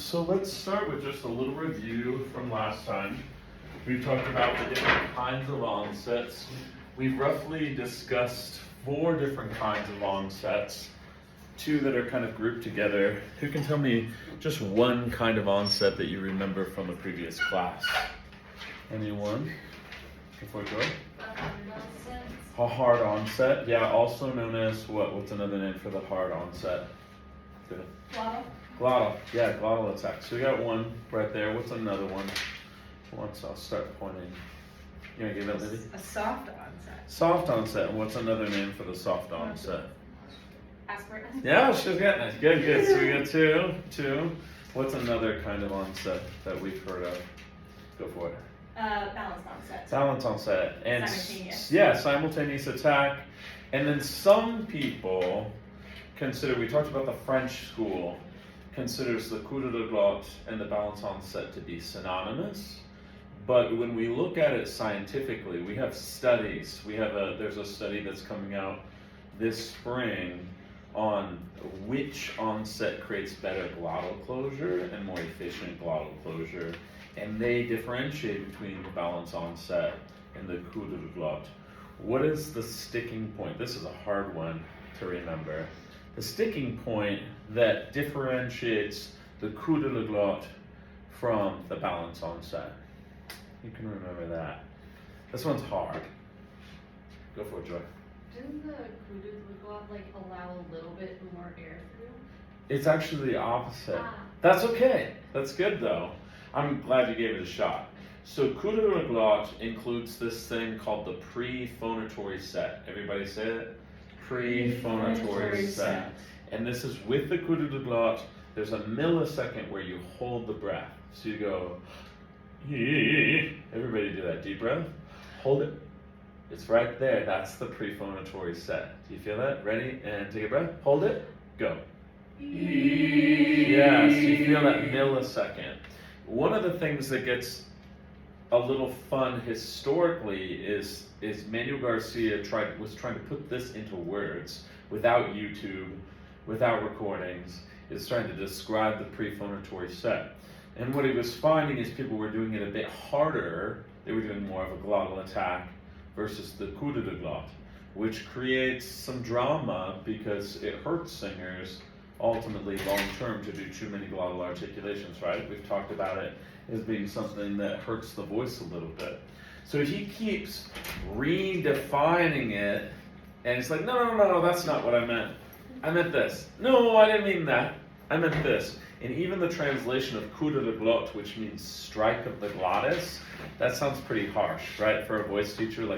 so let's start with just a little review from last time. We've talked about the different kinds of onsets. We've roughly discussed 4 different kinds of onsets, 2 that are kind of grouped together. Who can tell me just one kind of onset that you remember from a previous class? Anyone? Before Joy? A hard onset, yeah, also known as what? What's another name for the hard onset? Good. Glottal. Glottal, yeah, glottal attack. So we got one right there. What's another one? Once I'll start pointing. You want to give that, Libby? A soft onset. Soft onset. And what's another name for the soft onset? Aspirate. Yeah, she's getting it. Good, good. So we got two. What's another kind of onset that we've heard of? Go for it. Balanced onset. Balance onset. And simultaneous. Yeah, simultaneous attack. And then some people consider, we talked about the French school, considers the coup de glotte and the balance onset to be synonymous. But when we look at it scientifically, we have studies. There's a study that's coming out this spring on which onset creates better glottal closure and more efficient glottal closure. And they differentiate between the balance onset and the coup de glotte. What is the sticking point? This is a hard one to remember. The sticking point that differentiates the coup de glotte from the balance onset. You can remember that. This one's hard. Go for it, Joy. Didn't the coup de glotte allow a little bit more air through? It's actually the opposite. Ah. That's okay. That's good though. I'm glad you gave it a shot. So coup de glotte includes this thing called the pre-phonatory set. Everybody say it? Pre-phonatory set. And this is with the coup de glotte. There's a millisecond where you hold the breath. So you go, everybody do that deep breath. Hold it. It's right there. That's the pre-phonatory set. Do you feel that? Ready? And take a breath. Hold it. Go. Yes, you feel that millisecond. One of the things that gets a little fun historically is Manuel Garcia was trying to put this into words without YouTube, without recordings. Is trying to describe the pre-phonatory set. And what he was finding is people were doing it a bit harder. They were doing more of a glottal attack versus the coup de glotte, which creates some drama because it hurts singers ultimately long term to do too many glottal articulations, right? We've talked about it as being something that hurts the voice a little bit. So he keeps redefining it, and it's like, no, that's not what I meant. I meant this. No, I didn't mean that. I meant this. And even the translation of coup de glotte, which means strike of the glottis, that sounds pretty harsh, right? For a voice teacher, you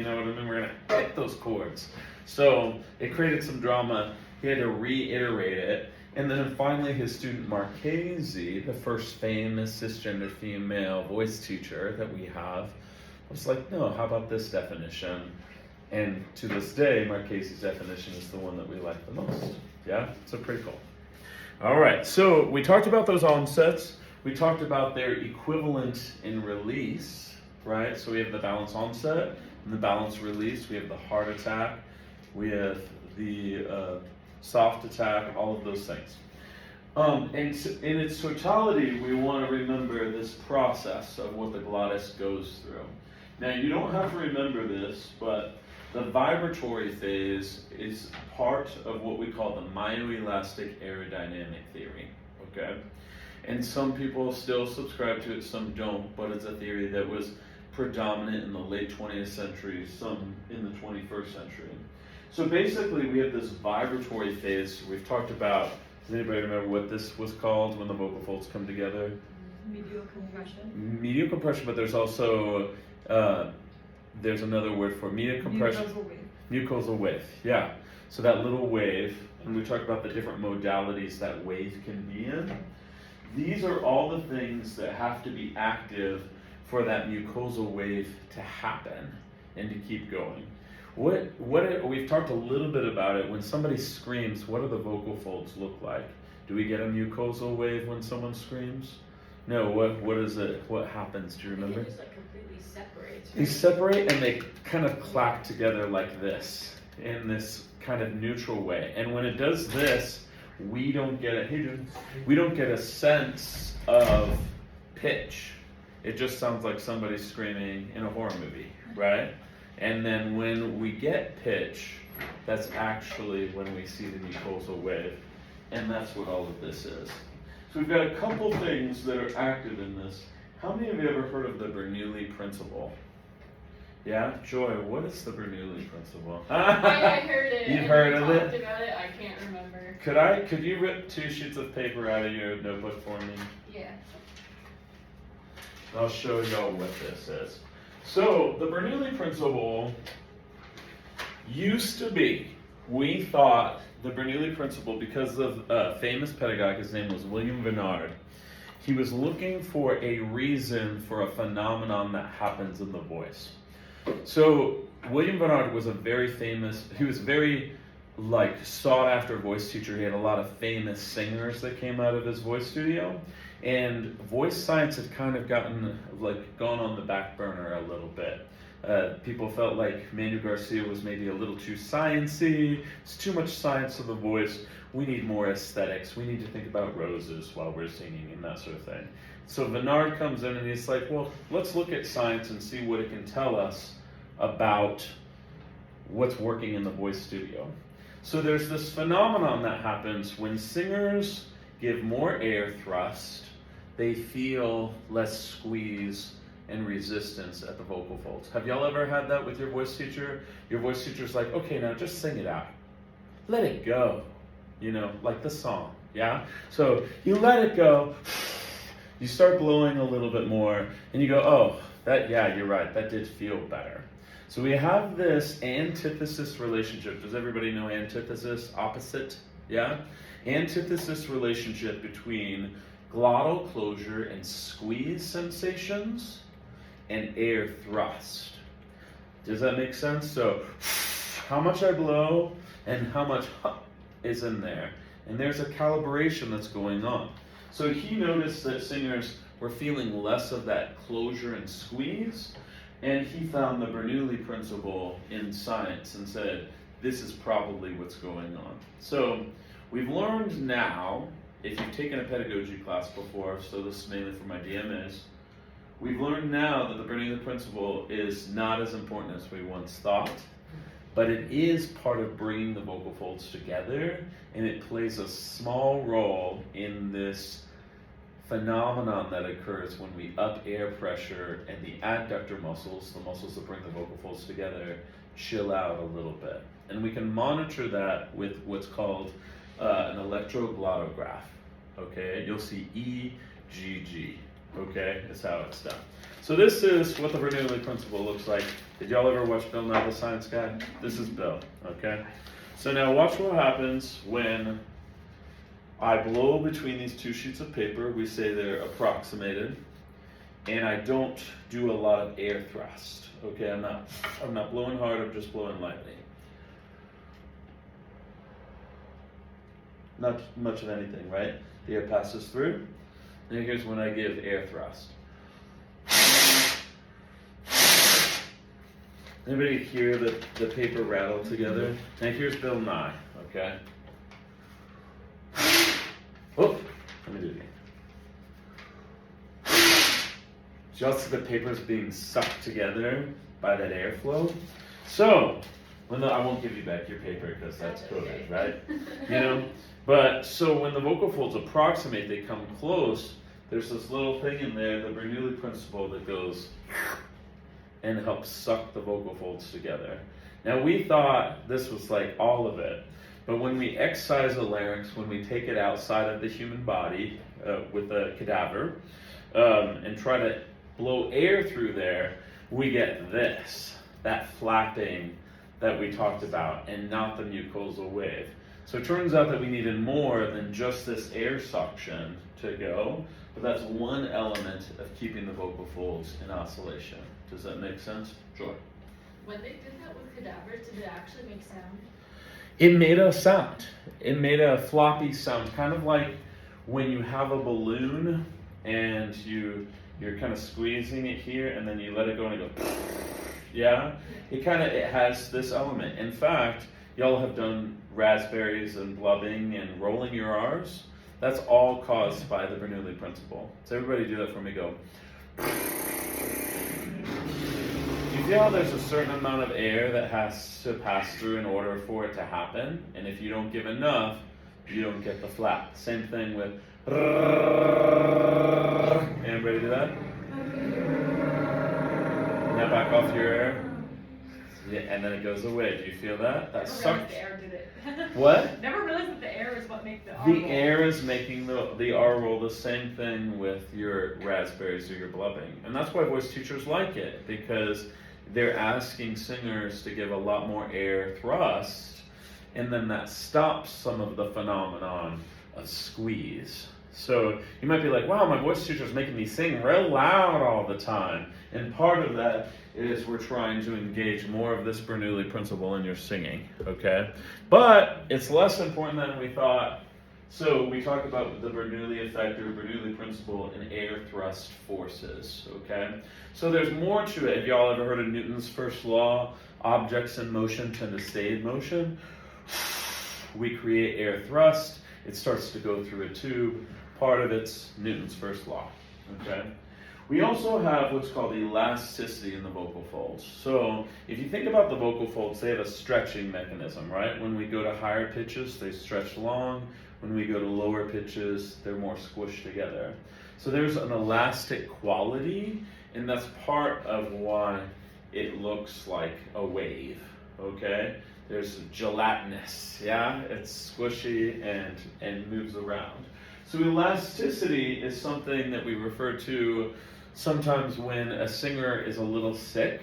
know what I mean? We're gonna hit those chords. So it created some drama. He had to reiterate it. And then finally his student Marchese, the first famous cisgender female voice teacher that we have, was like, no, how about this definition? And to this day, Marchese's definition is the one that we like the most. Yeah, so pretty cool. All right, so we talked about those onsets. We talked about their equivalent in release, right? So we have the balance onset and the balance release. We have the hard attack. We have the soft attack, all of those things. And in its totality, we want to remember this process of what the glottis goes through. Now, you don't have to remember this, but the vibratory phase is part of what we call the myoelastic aerodynamic theory, okay? And some people still subscribe to it, some don't, but it's a theory that was predominant in the late 20th century, some in the 21st century. So basically we have this vibratory phase. We've talked about, does anybody remember what this was called when the vocal folds come together? Medial compression. Medial compression, but there's also, there's another word for medial compression. Mucosal wave. Mucosal wave, yeah. So that little wave, and we talked about the different modalities that wave can be in. These are all the things that have to be active for that mucosal wave to happen and to keep going. We've talked a little bit about it. When somebody screams, what do the vocal folds look like? Do we get a mucosal wave when someone screams? No, what is it? What happens? Do you remember? It just completely separates. They separate and they kind of clap together like this, in this kind of neutral way. And when it does this, we don't get a sense of pitch. It just sounds like somebody screaming in a horror movie, right? And then when we get pitch, that's actually when we see the mucosal wave. And that's what all of this is. So we've got a couple things that are active in this. How many of you ever heard of the Bernoulli principle? Yeah? Joy, what is the Bernoulli principle? I heard it. You've and heard we of talked it? about it. I can't remember. Could you rip 2 sheets of paper out of your notebook for me? Yeah. I'll show y'all what this is. So, the Bernoulli principle used to be, we thought the Bernoulli principle, because of a famous pedagogue, his name was William Vennard, he was looking for a reason for a phenomenon that happens in the voice. So, William Vennard was he was very sought after voice teacher. He had a lot of famous singers that came out of his voice studio. And voice science had kind of gone on the back burner a little bit. People felt like Manuel Garcia was maybe a little too sciencey. It's too much science of the voice. We need more aesthetics. We need to think about roses while we're singing and that sort of thing. So Vennard comes in and he's like, well, let's look at science and see what it can tell us about what's working in the voice studio. So there's this phenomenon that happens when singers give more air thrust, they feel less squeeze and resistance at the vocal folds. Have y'all ever had that with your voice teacher? Your voice teacher's like, okay, now just sing it out. Let it go. Like the song, yeah? So you let it go, you start blowing a little bit more, and you go, oh, you're right, that did feel better. So we have this antithesis relationship. Does everybody know antithesis? Opposite, yeah? Antithesis relationship between glottal closure and squeeze sensations and air thrust. Does that make sense? So how much I blow and how much is in there. And there's a calibration that's going on. So he noticed that singers were feeling less of that closure and squeeze, and he found the Bernoulli principle in science and said, this is probably what's going on. So we've learned now, if you've taken a pedagogy class before, so this is mainly for my DMAs, we've learned now that the Bernoulli principle is not as important as we once thought, but it is part of bringing the vocal folds together, and it plays a small role in this phenomenon that occurs when we up air pressure and the adductor muscles, the muscles that bring the vocal folds together, chill out a little bit. And we can monitor that with what's called an electroglottograph. Okay, you'll see EGG. Okay, is how it's done. So this is what the Bernoulli principle looks like. Did y'all ever watch Bill Nye the Science Guy? This is Bill. Okay, so now watch what happens when I blow between these 2 sheets of paper. We say they're approximated, and I don't do a lot of air thrust. Okay, I'm not blowing hard. I'm just blowing lightly. Not much of anything, right? The air passes through. And here's when I give air thrust. Anybody hear the paper rattle together? Now here's Bill Nye, okay? Oh, let me do it again. So y'all see the paper's being sucked together by that airflow? So, I won't give you back your paper because that's coded, right? But so when the vocal folds approximate, they come close, there's this little thing in there, the Bernoulli principle, that goes and helps suck the vocal folds together. Now we thought this was like all of it, but when we excise the larynx, when we take it outside of the human body with a cadaver and try to blow air through there, we get that flapping that we talked about, and not the mucosal wave. So it turns out that we needed more than just this air suction to go, but that's one element of keeping the vocal folds in oscillation. Does that make sense? Sure. When they did that with cadavers, did it actually make sound? It made a sound. It made a floppy sound, kind of like when you have a balloon and you're kind of squeezing it here, and then you let it go and it goes, yeah? It has this element. In fact, y'all have done raspberries and blubbing and rolling your R's. That's all caused by the Bernoulli principle. So everybody do that for me, go. Do you feel how there's a certain amount of air that has to pass through in order for it to happen? And if you don't give enough, you don't get the flat. Same thing with. Anybody do that? Now back off your air. Yeah, and then it goes away. Do you feel that? That Never sucks. realized the air did it. What? Never realized that the air is what makes the R The roll. air is making the R roll. The same thing with your raspberries or your blubbing. And that's why voice teachers like it, because they're asking singers to give a lot more air thrust, and then that stops some of the phenomenon of squeeze. So you might be like, wow, my voice teacher is making me sing real loud all the time. And part of that is we're trying to engage more of this Bernoulli principle in your singing, okay? But it's less important than we thought. So we talked about the Bernoulli effect or Bernoulli principle in air thrust forces, okay? So there's more to it. Have y'all ever heard of Newton's first law? Objects in motion tend to stay in motion. We create air thrust. It starts to go through a tube. Part of it's Newton's first law, okay? We also have what's called elasticity in the vocal folds. So if you think about the vocal folds, they have a stretching mechanism, right? When we go to higher pitches, they stretch long. When we go to lower pitches, they're more squished together. So there's an elastic quality, and that's part of why it looks like a wave, okay? There's gelatinous, yeah? It's squishy and moves around. So elasticity is something that we refer to sometimes when a singer is a little sick.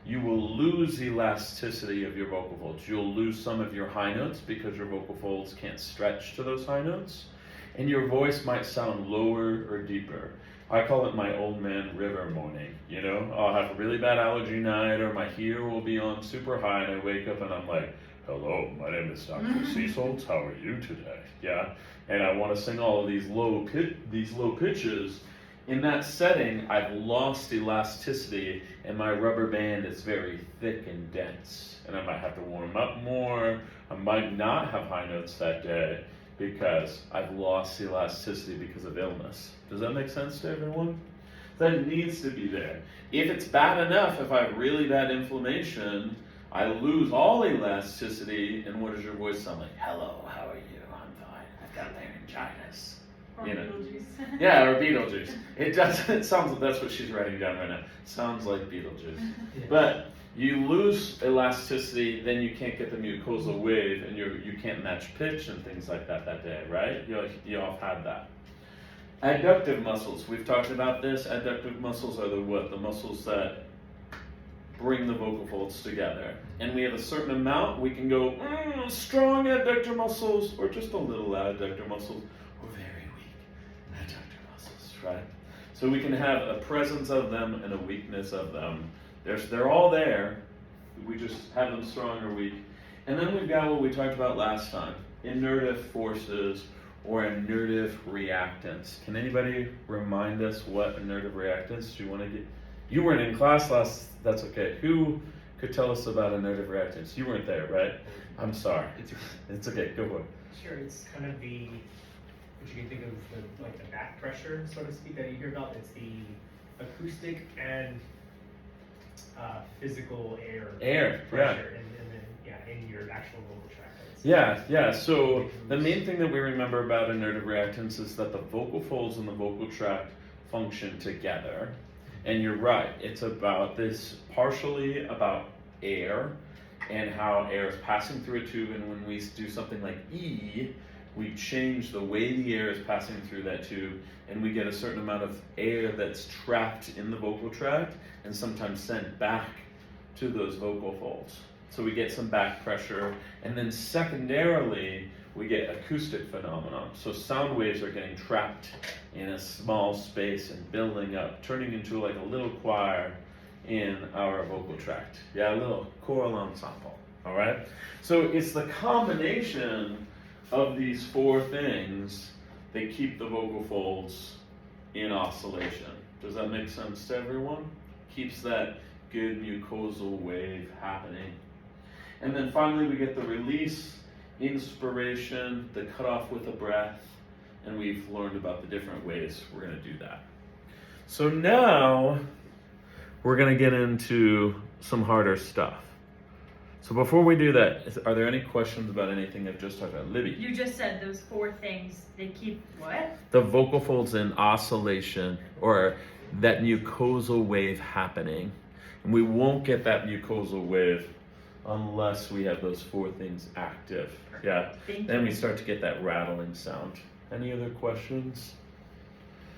You will lose elasticity of your vocal folds. You'll lose some of your high notes because your vocal folds can't stretch to those high notes. And your voice might sound lower or deeper. I call it my old man river moaning, you know? I'll have a really bad allergy night, or my heater will be on super high, and I wake up and I'm like, hello, my name is Dr. Cecil, how are you today? Yeah? And I want to sing all of these low pitches. In that setting, I've lost elasticity, and my rubber band is very thick and dense. And I might have to warm up more. I might not have high notes that day because I've lost elasticity because of illness. Does that make sense to everyone? That needs to be there. If it's bad enough, if I have really bad inflammation, I lose all elasticity, and what does your voice sound like? Hello, how are you? I'm fine. I've got laryngitis. Or You know. Beetlejuice. Yeah, or Beetlejuice. It does. It sounds like that's what she's writing down right now. Sounds like Beetlejuice. But you lose elasticity, then you can't get the mucosal wave, and you can't match pitch and things like that day, right? You all have had that. Adductive muscles. We've talked about this. Adductive muscles are the what? The muscles that bring the vocal folds together. And we have a certain amount. We can go strong adductor muscles, or just a little adductor muscles, or very weak adductor muscles, right? So we can have a presence of them and a weakness of them. They're all there. We just have them strong or weak. And then we've got what we talked about last time, inertive forces or inertive reactants. Can anybody remind us what inertive reactants do you want to get? You weren't in class last, that's okay. Who could tell us about inertive reactants? You weren't there, right? I'm sorry. It's okay, go for it. Sure, it's kind of what you can think of like the back pressure, so to speak, that you hear about. It's the acoustic and physical air pressure in your actual vocal tract. Yeah. So the main thing that we remember about inertive reactants is that the vocal folds and the vocal tract function together. And you're right, it's about this, partially about air and how air is passing through a tube, and when we do something like E, we change the way the air is passing through that tube, and we get a certain amount of air that's trapped in the vocal tract and sometimes sent back to those vocal folds. So we get some back pressure, and then secondarily, we get acoustic phenomenon. So sound waves are getting trapped in a small space and building up, turning into like a little choir in our vocal tract. Yeah, a little choral ensemble, all right? So it's the combination of these four things that keep the vocal folds in oscillation. Does that make sense to everyone? Keeps that good mucosal wave happening. And then finally we get the release, inspiration, the cutoff with a breath, and we've learned about the different ways we're going to do that. So now we're going to get into some harder stuff. So before we do that, are there any questions about anything I've just talked about? Libby? You just said those 4 things, they keep what? The vocal folds in oscillation, or that mucosal wave happening. And we won't get that mucosal wave unless we have those 4 things active. Yeah. Thank Then you. we start to get that rattling sound. Any other questions?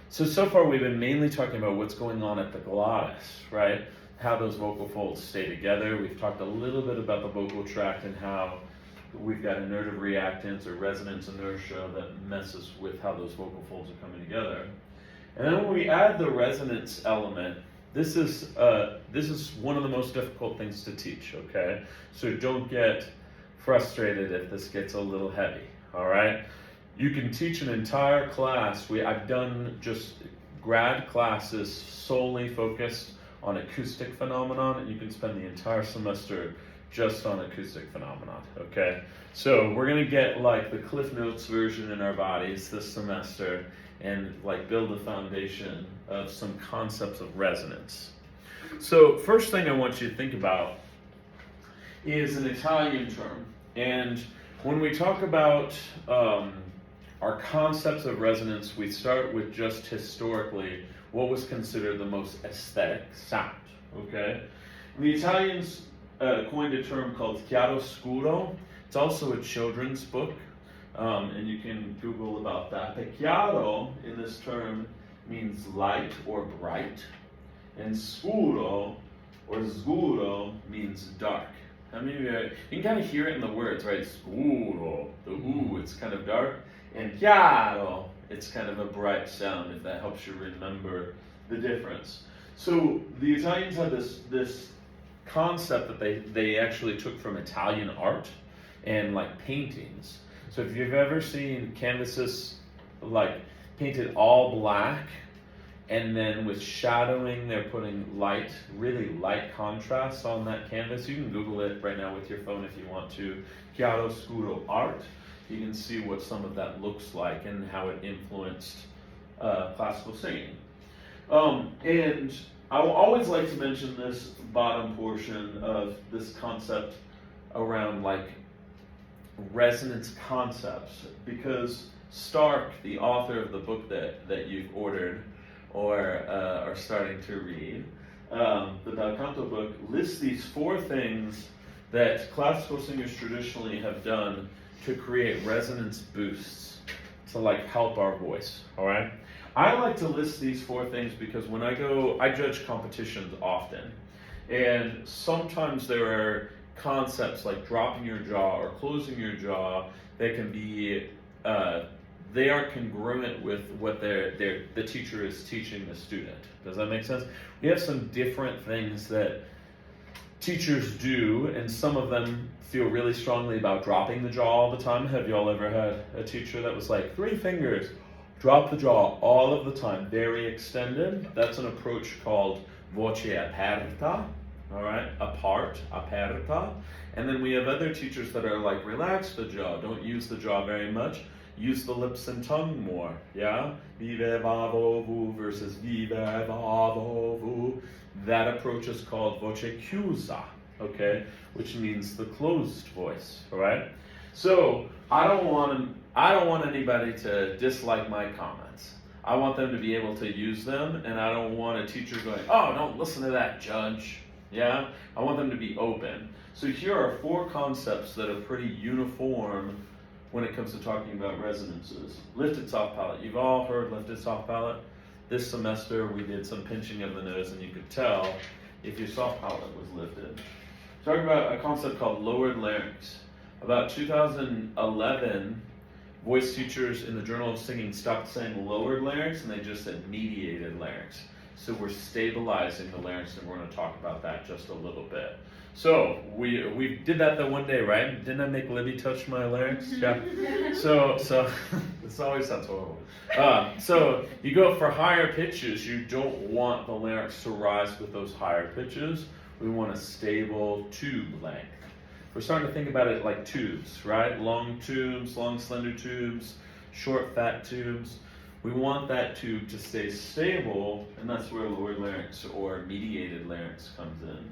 So far we've been mainly talking about what's going on at the glottis, right? How those vocal folds stay together. We've talked a little bit about the vocal tract and how we've got inertive reactance or resonance inertia that messes with how those vocal folds are coming together. And then when we add the resonance element, this is one of the most difficult things to teach, okay? So don't get frustrated if this gets a little heavy, all right? You can teach an entire class. I've done just grad classes solely focused on acoustic phenomenon, and you can spend the entire semester just on acoustic phenomenon, okay? So we're gonna get like the Cliff Notes version in our bodies this semester and like build a foundation of some concepts of resonance. So first thing I want you to think about is an Italian term. And when we talk about our concepts of resonance, we start with just historically what was considered the most aesthetic sound, okay? The Italians coined a term called chiaroscuro. It's also a children's book, and you can Google about that. But chiaro in this term means light or bright, and scuro or scuro means dark. How many of you can kind of hear it in the words, right? Scuro, the ooh, it's kind of dark, and chiaro, it's kind of a bright sound, if that helps you remember the difference. So the Italians had this concept that they actually took from Italian art and like paintings. So if you've ever seen canvases like painted all black, and then with shadowing they're putting light, really light contrast on that canvas. You can Google it right now with your phone if you want to. Chiaroscuro art. You can see what some of that looks like and how it influenced classical singing. And I will always like to mention this bottom portion of this concept around like resonance concepts, because Stark, the author of the book that you've ordered or are starting to read, the Dal Canto book, lists these 4 things that classical singers traditionally have done to create resonance boosts to like help our voice, all right? I like to list these 4 things because when I judge competitions often, and sometimes there are concepts like dropping your jaw or closing your jaw that can be, they are congruent with what the teacher is teaching the student. Does that make sense? We have some different things that teachers do, and some of them feel really strongly about dropping the jaw all the time. Have you all ever had a teacher that was like, 3 fingers, drop the jaw all of the time, very extended? That's an approach called voce aperta, all right, apart, aperta. And then we have other teachers that are like, relax the jaw, don't use the jaw very much, use the lips and tongue more, yeah? Vive va vo vu versus vive va vo vu. That approach is called voce chiusa, okay? Which means the closed voice, all right? So I don't want anybody to dislike my comments. I want them to be able to use them, and I don't want a teacher going, oh, don't listen to that, judge, yeah? I want them to be open. So here are 4 concepts that are pretty uniform when it comes to talking about resonances. Lifted soft palate. You've all heard lifted soft palate. This semester we did some pinching of the nose, and you could tell if your soft palate was lifted. Talking about a concept called lowered larynx. About 2011, voice teachers in the Journal of Singing stopped saying lowered larynx and they just said mediated larynx. So we're stabilizing the larynx, and we're going to talk about that just a little bit. So we did that the one day, right? Didn't I make Libby touch my larynx? Yeah. So this always sounds horrible. So you go for higher pitches. You don't want the larynx to rise with those higher pitches. We want a stable tube length. we're starting to think about it like tubes, right? Long tubes, long slender tubes, short fat tubes. We want that tube to stay stable, and that's where lower larynx or mediated larynx comes in.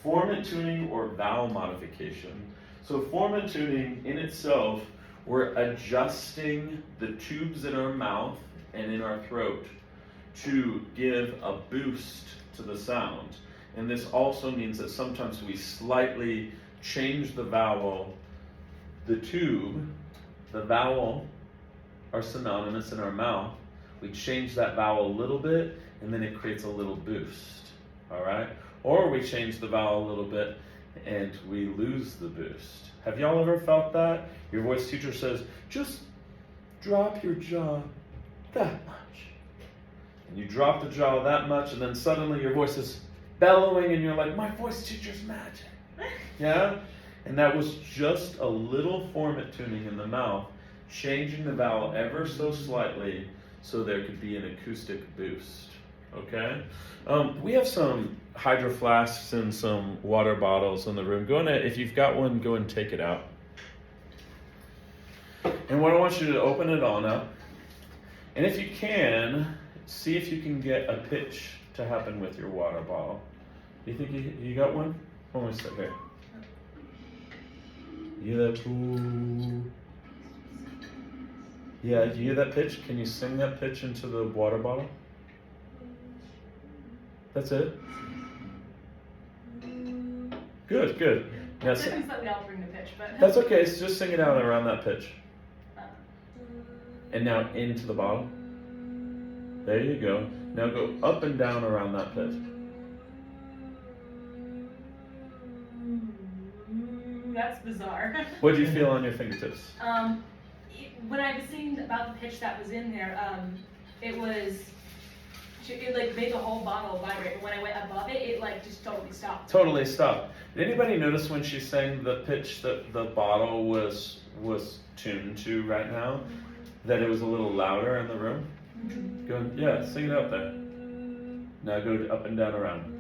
Formant tuning or vowel modification. So formant tuning in itself, we're adjusting the tubes in our mouth and in our throat to give a boost to the sound. And this also means that sometimes we slightly change the vowel. The tube, the vowel are synonymous in our mouth. We change that vowel a little bit and then it creates a little boost, all right? Or we change the vowel a little bit and we lose the boost. Have y'all ever felt that? Your voice teacher says, just drop your jaw that much. And you drop the jaw that much and then suddenly your voice is bellowing and you're like, my voice teacher's magic. Yeah? And that was just a little formant tuning in the mouth, changing the vowel ever so slightly so there could be an acoustic boost. Okay? We have some hydro flasks and some water bottles in the room. Go ahead, if you've got one, go and take it out. And what I want you to open it on up. And if you can, see if you can get a pitch to happen with your water bottle. You think you got one? Hold on a second here. You hear that? Ooh. Yeah, you hear that pitch? Can you sing that pitch into the water bottle? That's it? Good, good. Now, Difference that we all bring the pitch, but that's okay, so just sing it out around that pitch. And now into the bottle. There you go. Now go up and down around that pitch. That's bizarre. What do you feel on your fingertips? When I was saying about the pitch that was in there, it like made the whole bottle vibrate, but when I went above it, it like just totally stopped. Totally stopped. Did anybody notice when she sang the pitch that the bottle was tuned to right now? That it was a little louder in the room? Go, yeah, sing it out there. Now go up and down around.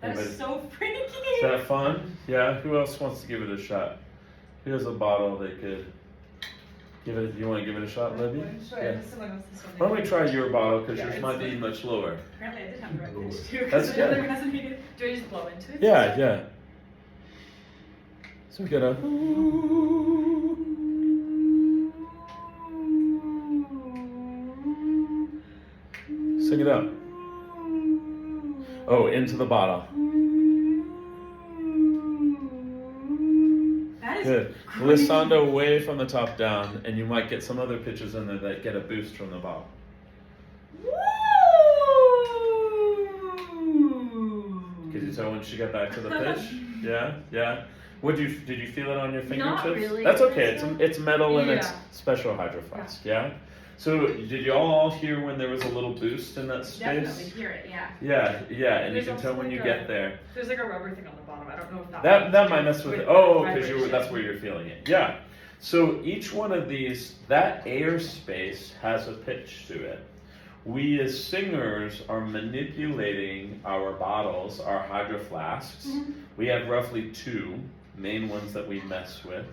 That Anybody? is so freaky. Is that fun? Yeah, who else wants to give it a shot? Here's a bottle they could give it. You want to give it a shot, Libby? Yeah. Why don't we try your bottle, because yours might be much lower. Apparently I did have the right pitch too. That's good. Do I just blow into it? Yeah, yeah. So we got a. Sing it out. Oh, into the bottle. That is Good. crazy. Glissando way from the top down, and you might get some other pitches in there that get a boost from the bottle. Could you tell when she got back to the pitch? Yeah, yeah. Did you feel it on your fingertips? Not really. That's okay. It's metal and it's Yeah. special hydro flask. Yeah. So did you all hear when there was a little boost in that space? Definitely hear it, yeah. Yeah, yeah, and There's you can tell also when you like a- get there. There's like a rubber thing on the bottom. I don't know if That might mess with it. Oh, because vibration. that's where you're feeling it. Yeah. So each one of these, that air space has a pitch to it. We as singers are manipulating our bottles, our hydro flasks. We have roughly two main ones that we mess with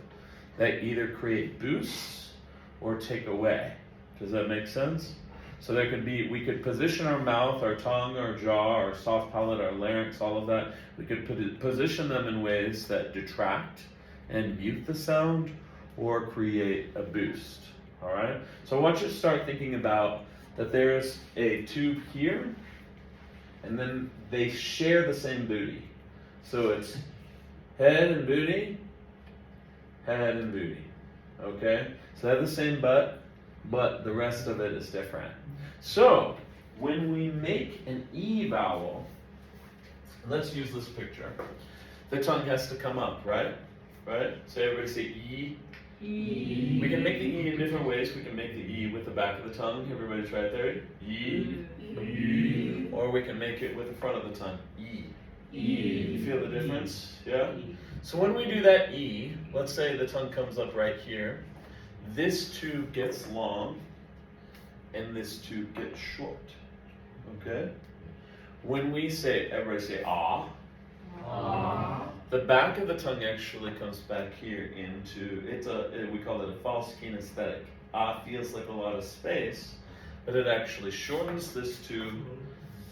that either create boosts or take away. Does that make sense? So there could be, we could position our mouth, our tongue, our jaw, our soft palate, our larynx, all of that. We could position them in ways that detract and mute the sound or create a boost. All right? So I want you to start thinking about that there's a tube here, and then they share the same booty. So it's head and booty, head and booty. Okay? So they have the same butt, but the rest of it is different. So when we make an E vowel, let's use this picture. The tongue has to come up, right? Right? So everybody say E. E. We can make the E in different ways. We can make the E with the back of the tongue. Everybody try it there. E. E. Or we can make it with the front of the tongue. E. You feel the difference? Yeah? So when we do that E, let's say the tongue comes up right here. This tube gets long and this tube gets short. Okay? When we say, everybody say ah. The back of the tongue actually comes back here into, we call it a false kinesthetic. Ah feels like a lot of space, but it actually shortens this tube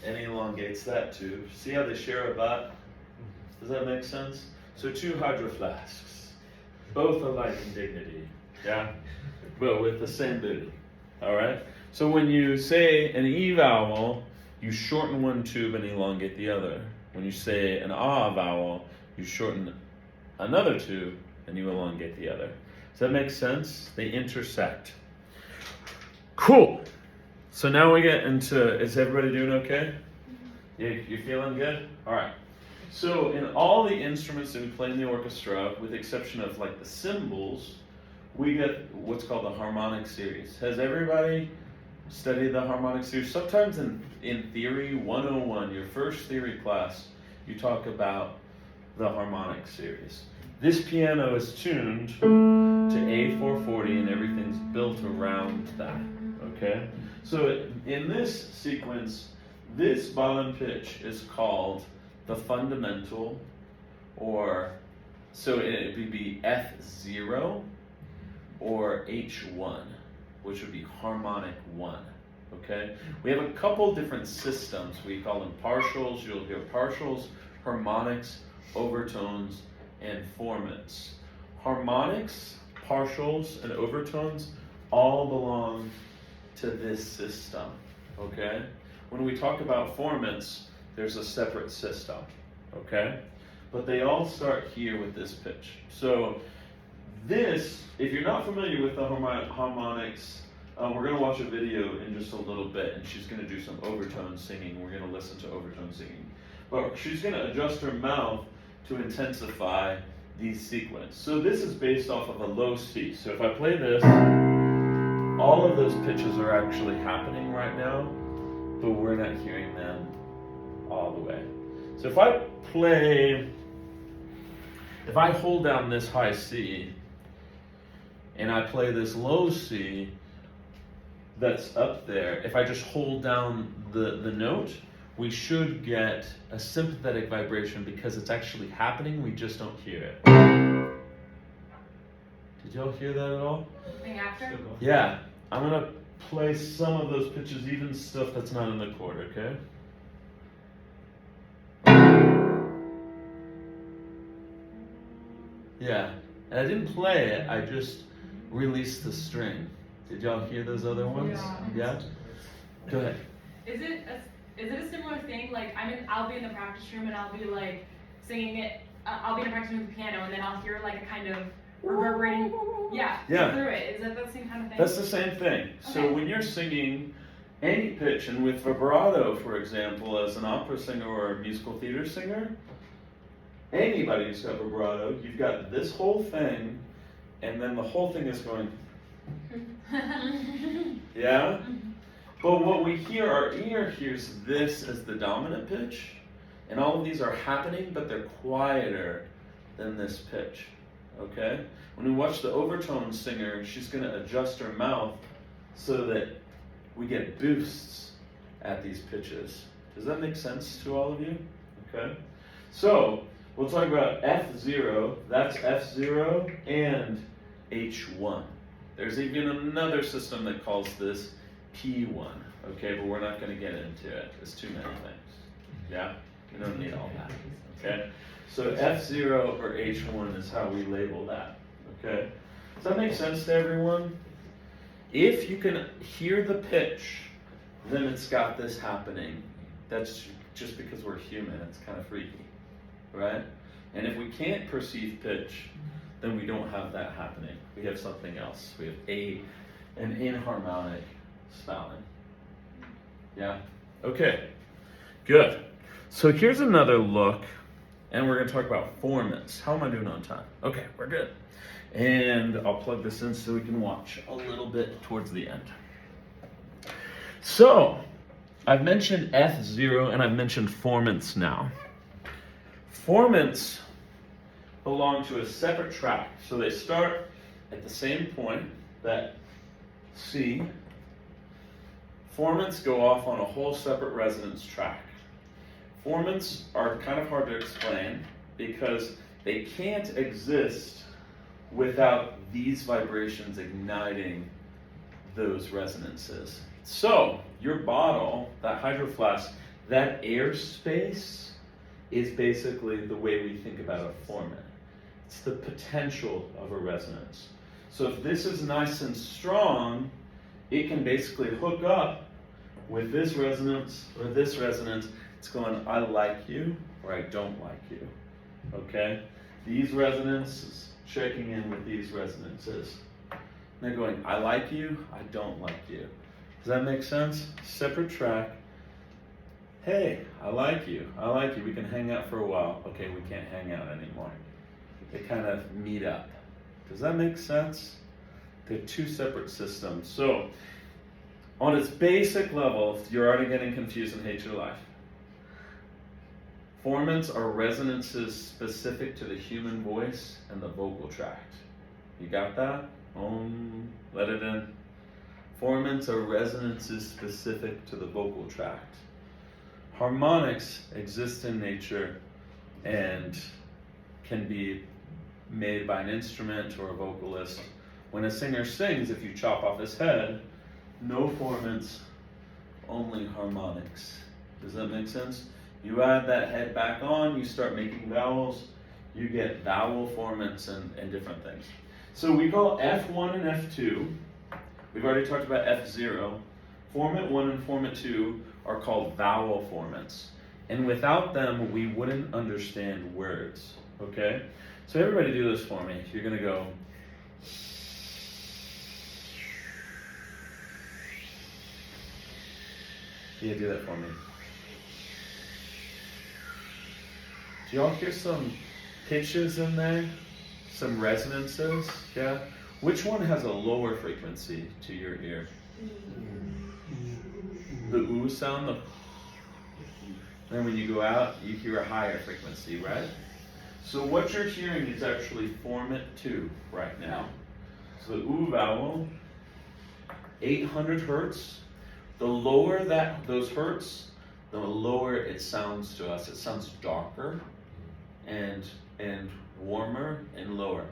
and elongates that tube. See how they share a butt? Does that make sense? So 2 hydro flasks, both alike in dignity, yeah? But with the same booty, all right? So when you say an E vowel, you shorten one tube and elongate the other. When you say an ah vowel, you shorten another tube and you elongate the other. Does that make sense? They intersect. Cool. So now we get into, is everybody doing okay? You feeling good? All right. So in all the instruments that we play in the orchestra, with the exception of like the cymbals, we get what's called the harmonic series. Has everybody studied the harmonic series? Sometimes in theory 101, your first theory class, you talk about the harmonic series. This piano is tuned to A440 and everything's built around that, okay? So in this sequence, this bottom pitch is called the fundamental, or so it would be F0 or H1, which would be harmonic 1. Okay, we have a couple different systems. We call them partials. You'll hear partials, harmonics, overtones, and formants. Harmonics, partials, and overtones all belong to this system. Okay, when we talk about formants, there's a separate system. Okay, but they all start here with this pitch. So this, if you're not familiar with the harmonics, we're going to watch a video in just a little bit, and she's going to do some overtone singing. We're going to listen to overtone singing. But she's going to adjust her mouth to intensify these sequences. So this is based off of a low C. So if I play this, all of those pitches are actually happening right now, but we're not hearing them all the way. So if I hold down this high C, and I play this low C, that's up there, if I just hold down the note, we should get a sympathetic vibration because it's actually happening, we just don't hear it. Did y'all hear that at all? Thing after? Yeah, I'm gonna play some of those pitches, even stuff that's not in the chord, okay? Yeah, and I didn't play it, I just released the string. Did y'all hear those other ones? Yeah? Go ahead. Is it a similar thing? Like I'll be in the practice room and I'll be like singing it. I'll be in a practice room with the piano and then I'll hear like a kind of reverberating, through it. Is that the same kind of thing? That's the same thing. Okay. So when you're singing any pitch, and with vibrato, for example, as an opera singer or a musical theater singer, anybody who's got vibrato, you've got this whole thing, and then the whole thing is going. Yeah? But what we hear, our ear hears this as the dominant pitch, and all of these are happening, but they're quieter than this pitch. Okay? When we watch the overtone singer, she's going to adjust her mouth so that we get boosts at these pitches. Does that make sense to all of you? Okay? So, we'll talk about F0, that's F0, and H1. There's even another system that calls this P1, okay, but we're not going to get into it. There's too many things, yeah? We don't need all that, okay? So F0 or H1 is how we label that, okay? Does that make sense to everyone? If you can hear the pitch, then it's got this happening. That's just because we're human, it's kind of freaky, right? And if we can't perceive pitch, then we don't have that happening. We have something else. We have an inharmonic spelling. Yeah? Okay, good. So here's another look, and we're gonna talk about formants. How am I doing on time? Okay, we're good. And I'll plug this in so we can watch a little bit towards the end. So, I've mentioned F0 and I've mentioned formants now. Formants belong to a separate track. So they start at the same point, that C. Formants go off on a whole separate resonance track. Formants are kind of hard to explain because they can't exist without these vibrations igniting those resonances. So, your bottle, that hydro flask, that airspace is basically the way we think about a formant. It's the potential of a resonance. So if this is nice and strong, it can basically hook up with this resonance or this resonance. It's going, I like you or I don't like you. Okay? These resonances checking in with these resonances. They're going, I like you, I don't like you. Does that make sense? Separate track. Hey, I like you, we can hang out for a while. Okay, we can't hang out anymore. They kind of meet up. Does that make sense? They're two separate systems. So, on its basic level, you're already getting confused and hate your life. Formants are resonances specific to the human voice and the vocal tract. You got that? Let it in. Formants are resonances specific to the vocal tract. Harmonics exist in nature and can be made by an instrument or a vocalist. When a singer sings, if you chop off his head, no formants, only harmonics. Does that make sense? You add that head back on, you start making vowels, you get vowel formants and different things. So we call F1 and F2, we've already talked about F0, formant 1 and formant 2 are called vowel formants. And without them, we wouldn't understand words, okay? So everybody do this for me. You're gonna go. Yeah, do that for me. Do y'all hear some pitches in there? Some resonances? Yeah? Which one has a lower frequency to your ear? The oo sound, then when you go out, you hear a higher frequency, right? So what you're hearing is actually formant 2 right now. So the oo vowel, 800 hertz. The lower those hertz, the lower it sounds to us. It sounds darker and warmer and lower.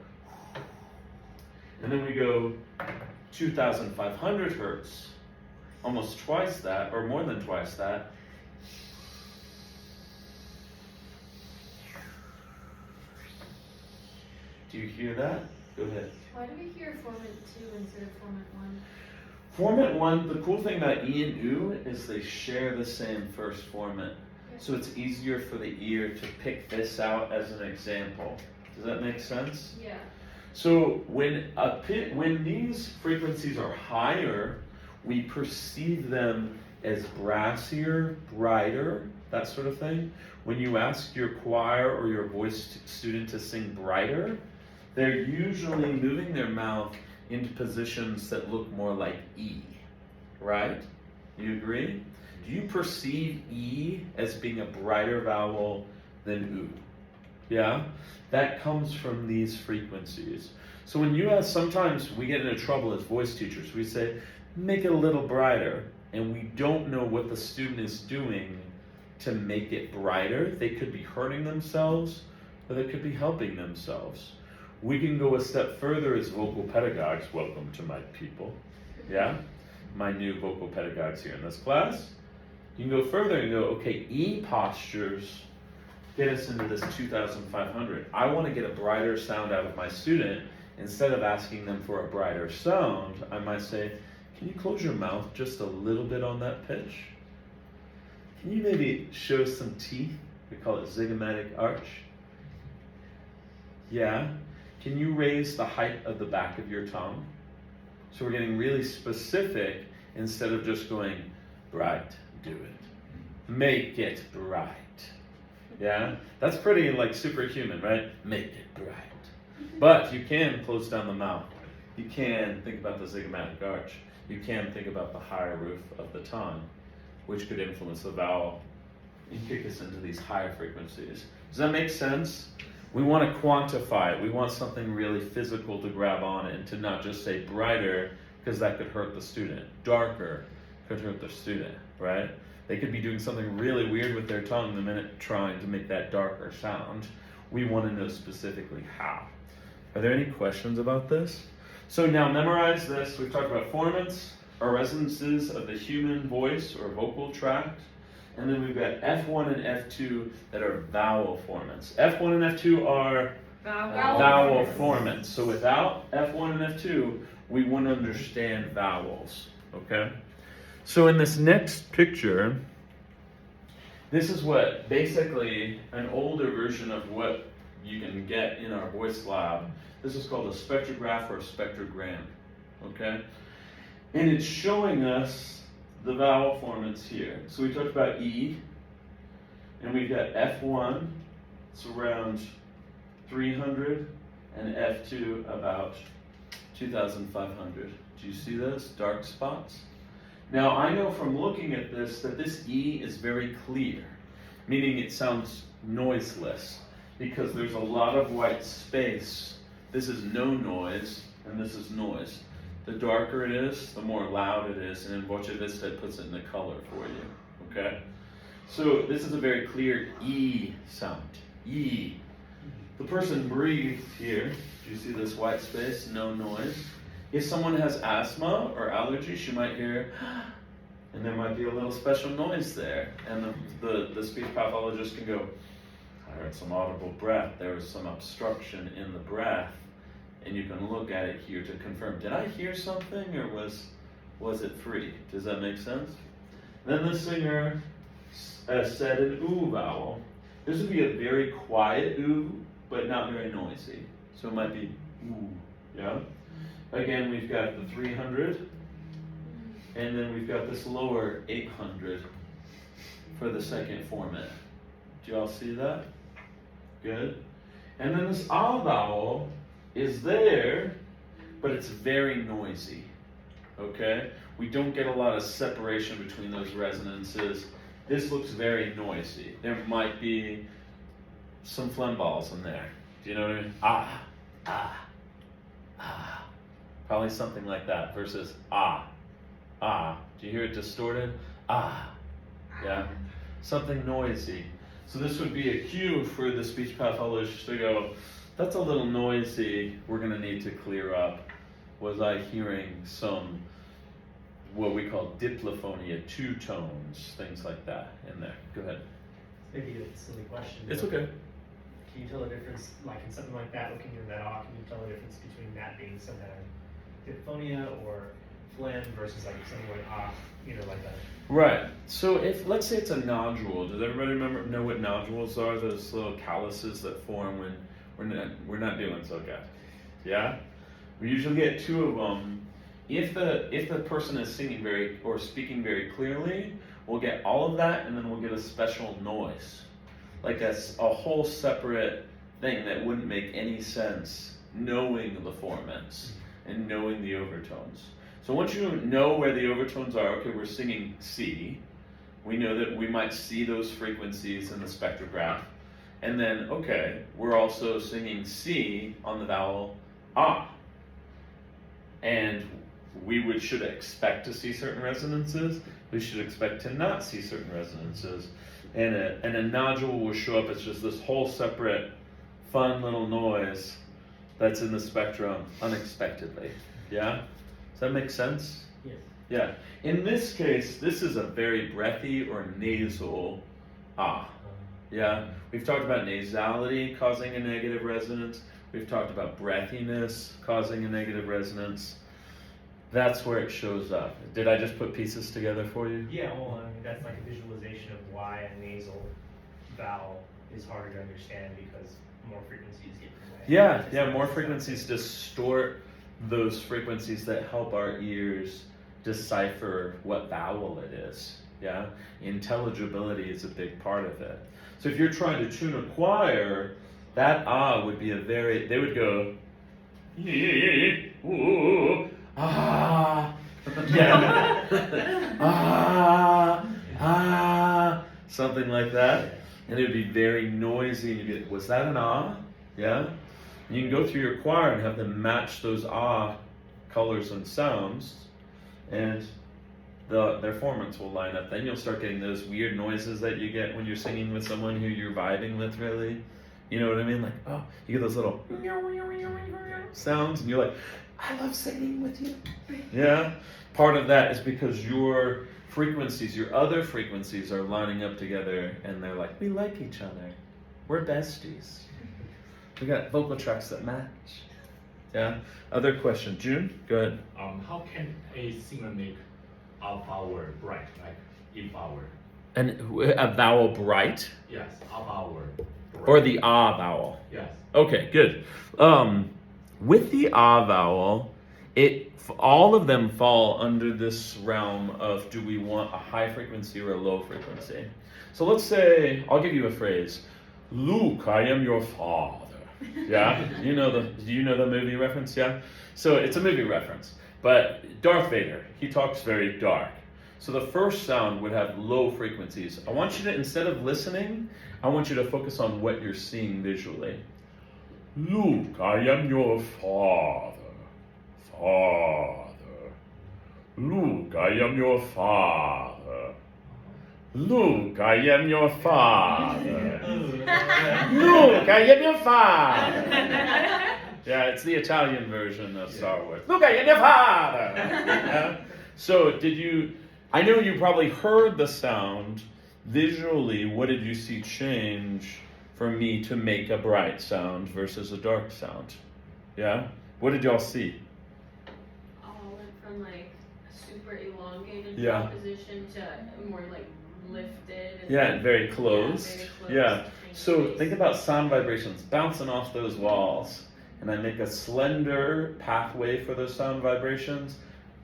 And then we go 2,500 hertz, almost twice that, or more than twice that. Do you hear that? Go ahead. Why do we hear formant 2 instead of formant 1? Formant 1, the cool thing about E and Oo is they share the same first formant. So it's easier for the ear to pick this out as an example. Does that make sense? Yeah. So when these frequencies are higher, we perceive them as brassier, brighter, that sort of thing. When you ask your choir or your voice student to sing brighter, they're usually moving their mouth into positions that look more like E, right? You agree? Do you perceive E as being a brighter vowel than Oo? Yeah? That comes from these frequencies. So when you ask, sometimes we get into trouble as voice teachers. We say, make it a little brighter, and we don't know what the student is doing to make it brighter. They could be hurting themselves, or they could be helping themselves. We can go a step further as vocal pedagogues. Welcome to my people. Yeah? My new vocal pedagogues here in this class. You can go further and go, okay, E postures get us into this 2,500. I want to get a brighter sound out of my student. Instead of asking them for a brighter sound, I might say, can you close your mouth just a little bit on that pitch? Can you maybe show some teeth? We call it zygomatic arch. Yeah? Can you raise the height of the back of your tongue? So we're getting really specific instead of just going, bright, do it. Make it bright. Yeah? That's pretty like superhuman, right? Make it bright. But you can close down the mouth. You can think about the zygomatic arch. You can think about the higher roof of the tongue, which could influence the vowel and kick us into these higher frequencies. Does that make sense? We want to quantify it. We want something really physical to grab on and to not just say brighter, because that could hurt the student. Darker could hurt the student, right? They could be doing something really weird with their tongue the minute trying to make that darker sound. We want to know specifically how. Are there any questions about this? So now memorize this. We've talked about formants, or resonances of the human voice or vocal tract. And then we've got F1 and F2 that are vowel formants. F1 and F2 are vowel formants. So without F1 and F2, we wouldn't understand vowels. Okay? So in this next picture, this is what basically an older version of what you can get in our voice lab. This is called a spectrograph or a spectrogram. Okay? And it's showing us the vowel formants here. So we talked about E, and we've got F1, it's around 300, and F2 about 2,500. Do you see those dark spots? Now I know from looking at this that this E is very clear, meaning it sounds noiseless, because there's a lot of white space. This is no noise, and this is noise. The darker it is, the more loud it is, and in Voce Vista it puts it in the color for you, okay? So this is a very clear E sound, E. The person breathed here. Do you see this white space? No noise. If someone has asthma or allergy, she might hear, and there might be a little special noise there. And the speech pathologist can go, I heard some audible breath. There was some obstruction in the breath. And you can look at it here to confirm, did I hear something, or was it free? Does that make sense? Then the singer said an oo vowel. This would be a very quiet oo, but not very noisy. So it might be oo, yeah? Again, we've got the 300, and then we've got this lower 800 for the second format. Do y'all see that? Good. And then this ah vowel is there, but it's very noisy, okay? We don't get a lot of separation between those resonances. This looks very noisy. There might be some phlegm balls in there. Do you know what I mean? Ah, ah, ah. Probably something like that versus ah, ah. Do you hear it distorted? Ah, yeah? Something noisy. So this would be a cue for the speech pathologist to go, that's a little noisy, we're going to need to clear up. Was I hearing some, what we call diplophonia, two tones, things like that in there? Go ahead. Maybe a silly question. It's but okay. Can you tell the difference, like in something like that, looking at that off, can you tell the difference between that being some kind of diphphonia or phlegm versus like something like ah, you know, like that? Right. So if, let's say it's a nodule, does everybody know what nodules are? Those little calluses that form when we're not doing so good. Yeah? We usually get two of them. If the person is singing or speaking very clearly, we'll get all of that, and then we'll get a special noise. Like a whole separate thing that wouldn't make any sense knowing the formants and knowing the overtones. So once you know where the overtones are, okay, we're singing C. We know that we might see those frequencies in the spectrograph. And then, okay, we're also singing C on the vowel ah. And we should expect to see certain resonances. We should expect to not see certain resonances. And a nodule will show up as just this whole separate, fun little noise that's in the spectrum unexpectedly. Yeah? Does that make sense? Yes. Yeah. In this case, this is a very breathy or nasal ah. Yeah, we've talked about nasality causing a negative resonance. We've talked about breathiness causing a negative resonance. That's where it shows up. Did I just put pieces together for you? Yeah, well, I mean, that's like a visualization of why a nasal vowel is harder to understand because more frequencies get in the way. Yeah, more frequencies distort those frequencies that help our ears decipher what vowel it is. Yeah, intelligibility is a big part of it. So if you're trying to tune a choir, that ah would be they would go, ooh, ah, yeah, ah, something like that. And it would be very noisy, and you'd be, was that an ah? Yeah? And you can go through your choir and have them match those ah colors and sounds, and their formants will line up. Then you'll start getting those weird noises that you get when you're singing with someone who you're vibing with, really. You know what I mean? Like, oh, you get those little sounds, and you're like, I love singing with you. Yeah? Part of that is because your frequencies, your other frequencies are lining up together, and they're like, we like each other. We're besties. We got vocal tracks that match. Yeah? Other question. June, go ahead. How can a singer make a vowel bright, like if vowel? And a vowel bright? Yes, a vowel. Bright. Or the ah vowel? Yes. Okay, good. With the ah vowel, all of them fall under this realm of, do we want a high frequency or a low frequency? So let's say, I'll give you a phrase. Luke, I am your father. Yeah? Do you know the movie reference? Yeah? So it's a movie reference. But Darth Vader, he talks very dark. So the first sound would have low frequencies. I want you to, instead of listening, I want you to focus on what you're seeing visually. Luke, I am your father. Father. Luke, I am your father. Luke, I am your father. Luke, I am your father. Yeah, it's the Italian version of Star Wars. Luke, I am your father. Yeah? So I know you probably heard the sound. Visually, what did you see change for me to make a bright sound versus a dark sound? Yeah? What did y'all see? Went from like a super elongated Yeah. position to more like lifted. And Yeah, very closed. Yeah, very closed. Yeah. So Change think pace. about sound vibrations bouncing off those walls, and I make a slender pathway for those sound vibrations,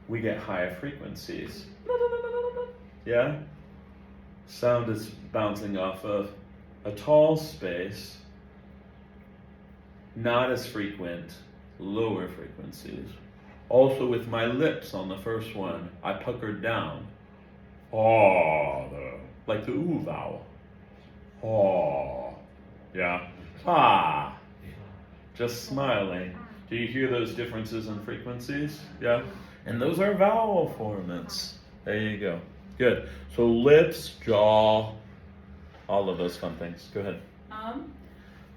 we get higher frequencies. Yeah? Sound is bouncing off of a tall space, not as frequent, lower frequencies. Also with my lips on the first one, I puckered down. Father, like the ooh vowel. Oh, yeah. Ah, just smiling. Do you hear those differences in frequencies? Yeah. And those are vowel formants. There you go. Good. So lips, jaw, all of those fun things. Go ahead.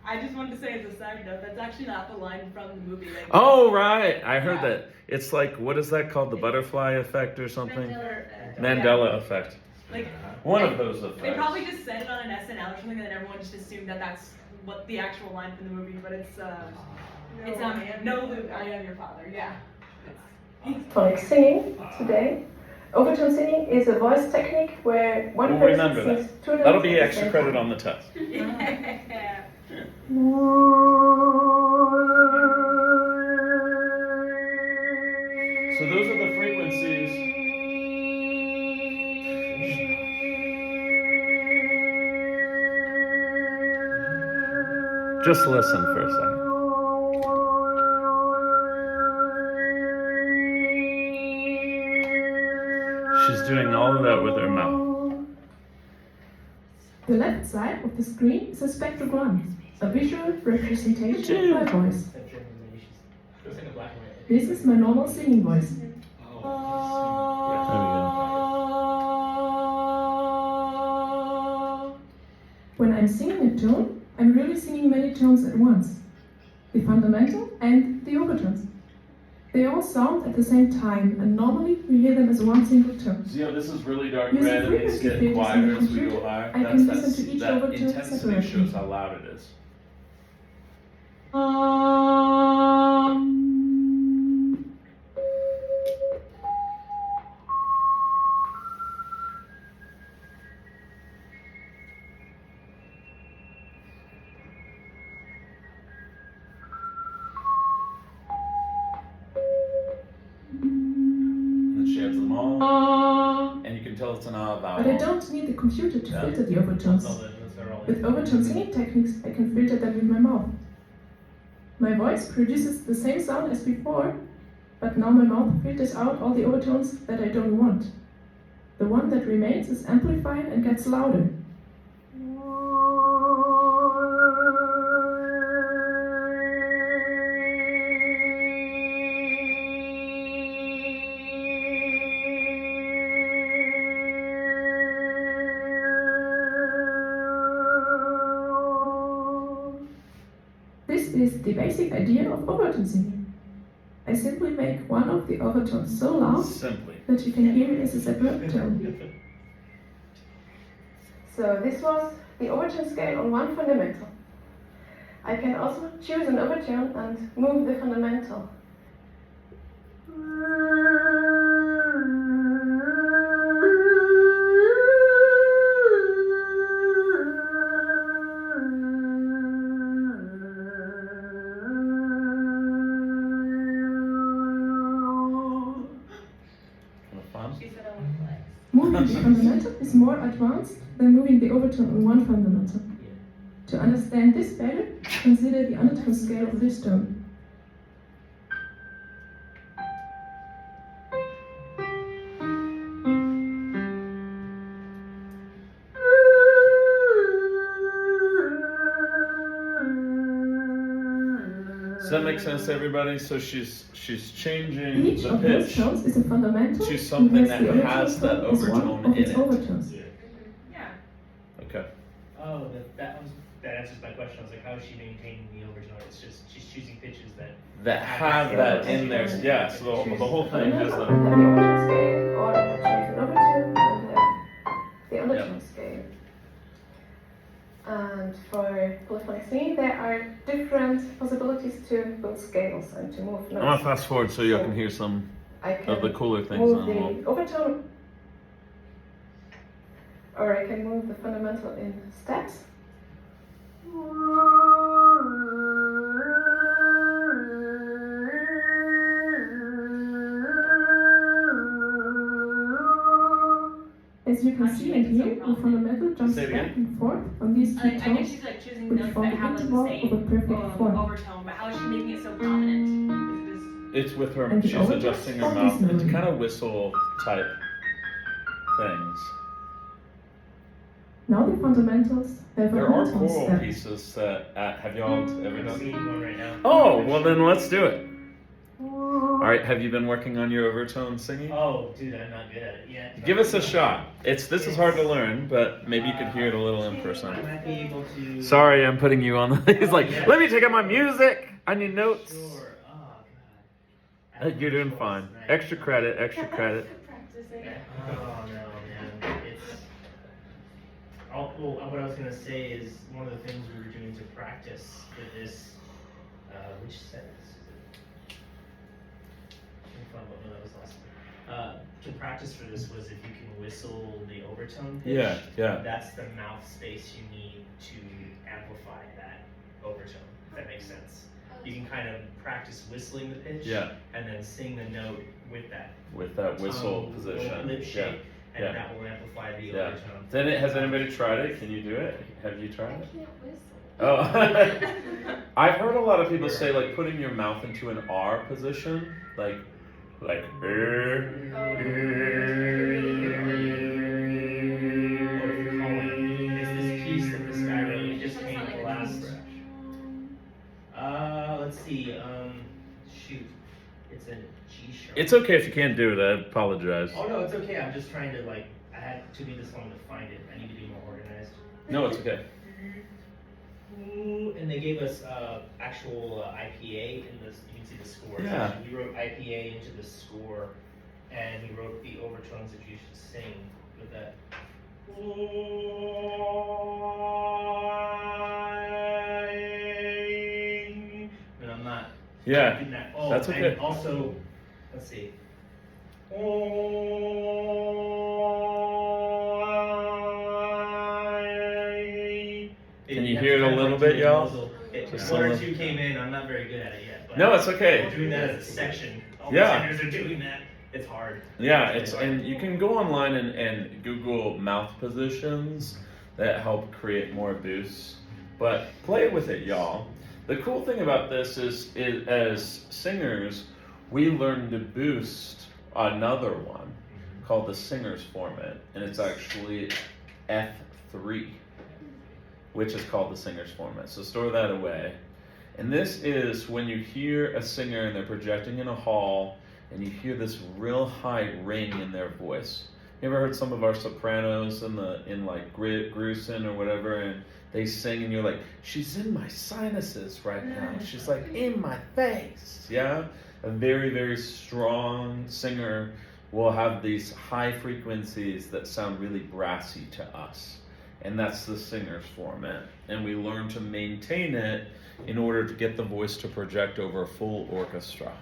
I just wanted to say as a side note, that's actually not the line from the movie. Like, Oh, right. I heard Yeah. that. It's like, what is that called? The butterfly effect or something? Mandela. Mandela effect. Like, One of those effects. they probably just said it on an SNL or something, and then everyone just assumed that that's what the actual line from the movie. But it's no, Luke, I am your father. Yeah. Phonics singing today. Overtone singing is a voice technique where one We'll person remember sings that. two notes That'll be at the extra same credit time. on the test. Yeah. So those are the frequencies. Just listen for a second. She's doing all of that with her mouth. The left side of the screen is a spectrogram, a visual representation of my voice. That German lady, she's in a black and white. This is my normal singing voice. When I'm singing a tone, I'm really singing many tones at once. The fundamental and the overtones. They all sound at the same time, and normally we hear them as one single tone. Zio, this is really dark Using red and these frequency get filters quieter in the as we go computer, higher. I can listen to each that overtone intensity separately. shows how loud it is. And then she adds them all, and you can tell it's an ah vowel. But I don't need the computer to Yeah. filter the overtones. All the notes are all With overtone singing techniques, I can filter them with my mouth. My voice produces the same sound as before, but now my mouth filters out all the overtones that I don't want. The one that remains is amplified and gets louder. is the basic idea of overtone singing. I simply make one of the overtones so loud Simply. that you can hear it as a separate tone. So this was the overtone scale on one fundamental. I can also choose an overtone and move the fundamental. She said I want to flex. Moving the fundamental is more advanced than moving the overtone on one fundamental. To understand this better, consider the undertone scale of this tone. Does that make sense to everybody? So she's changing Each the of those pitch tones is a fundamental to and something has the that has that overtone as one overtone of in its it. overtones. Yeah. Okay. Oh, that answers my question. I was like, how is she maintaining the overtone? It's just she's choosing pitches that Have that in there. Yeah, so the whole thing has Have them. the overtone scale, or I choose an overtone and have the undertone scale. And for polyphonic singing, there are different possibilities to build scales and to move notes. I'm gonna fast forward so you can hear some I can of the cooler things move on the wall. the overtone, or I can move the fundamental in steps. As you can see and hear, the fundamental jumps Say it back again. and forth on these two I guess tones, she's like choosing which notes form that the have like interval the of a same perfect form. overtone, but how is she making it so prominent? Is it It's with her. And the She's overtone adjusting her of mouth. this It's melody. kind of whistle type things. Now the fundamentals have a There are undertone choral step. pieces that have y'all ever I'm done? seeing one right now. Oh, well then let's do it. All right, have you been working on your overtone singing? Oh, dude, I'm not good at it yet. Give us a shot. This is hard to learn, but maybe you could hear it a little in I person. might be able to. Sorry, I'm putting you on. He's like, let me take out my music. I need notes. Sure. Oh god. You're doing fine. Extra credit. Extra credit. practicing? Oh no, man. It's. Well, what I was gonna say is one of the things we were doing to practice with this. Which sentence is it? I'm trying to find what that was last. To practice for this was if you can whistle the overtone pitch. Yeah. That's the mouth space you need to amplify that overtone. If that makes sense. You can kind of practice whistling the pitch. Yeah. And then sing the note with that. With that whistle tongue, position. Lip shape, and Yeah. that will amplify the Yeah. overtone. Then has anybody tried it? Can you do it? Have you I tried it? can't whistle. Oh, I've heard a lot of people say like putting your mouth into an R position, like. It's this piece that this guy wrote. It just That's came not like the a last. toothbrush. Let's see. Shoot. It's a G sharp. It's okay if you can't do it. I apologize. Oh no, it's okay. I'm just trying to I had to be this long to find it. I need to be more organized. No, it's okay. Ooh, and they gave us actual IPA in this. You can see the score. Yeah. So we wrote IPA into the score, and we wrote the overtones that you should sing with that. And I'm not Yeah. doing that. Oh, That's okay. And also, let's see. Can you hear it a little bit, y'all? Just One a or little. two came in. I'm not very good at it yet. But No, it's okay. Doing that as a section. All Yeah. the singers are doing that. It's hard. Yeah, It's hard. and you can go online and Google mouth positions that help create more boosts. But play with it, y'all. The cool thing about this is as singers, we learn to boost another one called the singer's format, and it's actually F3, which is called the singer's format. So store that away. And this is when you hear a singer and they're projecting in a hall and you hear this real high ring in their voice. You ever heard some of our sopranos in like Grusin or whatever, and they sing, and you're like, she's in my sinuses right now. She's like in my face. Yeah, a very, very strong singer will have these high frequencies that sound really brassy to us, and that's the singer's formant. And we learn to maintain it in order to get the voice to project over a full orchestra.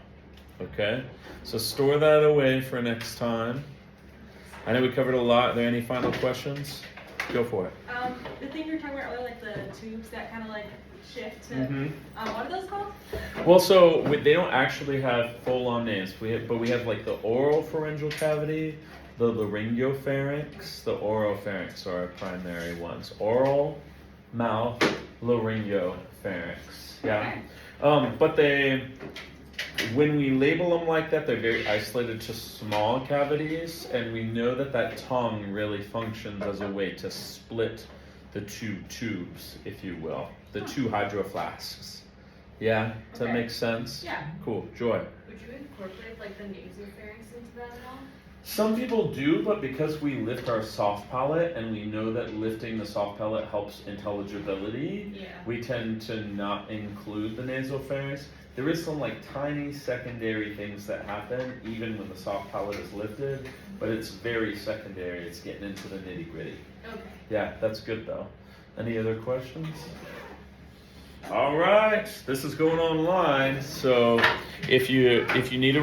Okay, so store that away for next time. I know we covered a lot. Are there any final questions? Go for it. The thing you were talking about earlier, like the tubes that kind of like shift to, Mhm. What are those called? Well, so they don't actually have full-on names, but we have like the oral pharyngeal cavity, the laryngopharynx. The oropharynx are our primary ones. Oral, mouth, laryngopharynx. Yeah. But when we label them like that, they're very isolated to small cavities, and we know that that tongue really functions as a way to split the two tubes, if you will, the two hydroflasks. Yeah, does that Okay. make sense? Yeah. Cool. Joy. Would you incorporate like the nasopharynx into that at all? Some people do, but because we lift our soft palate, and we know that lifting the soft palate helps intelligibility, Yeah. we tend to not include the nasopharynx. There is some like tiny secondary things that happen even when the soft palate is lifted, but it's very secondary. It's getting into the nitty gritty. Okay. Yeah, that's good though. Any other questions? All right, this is going online. So if you need a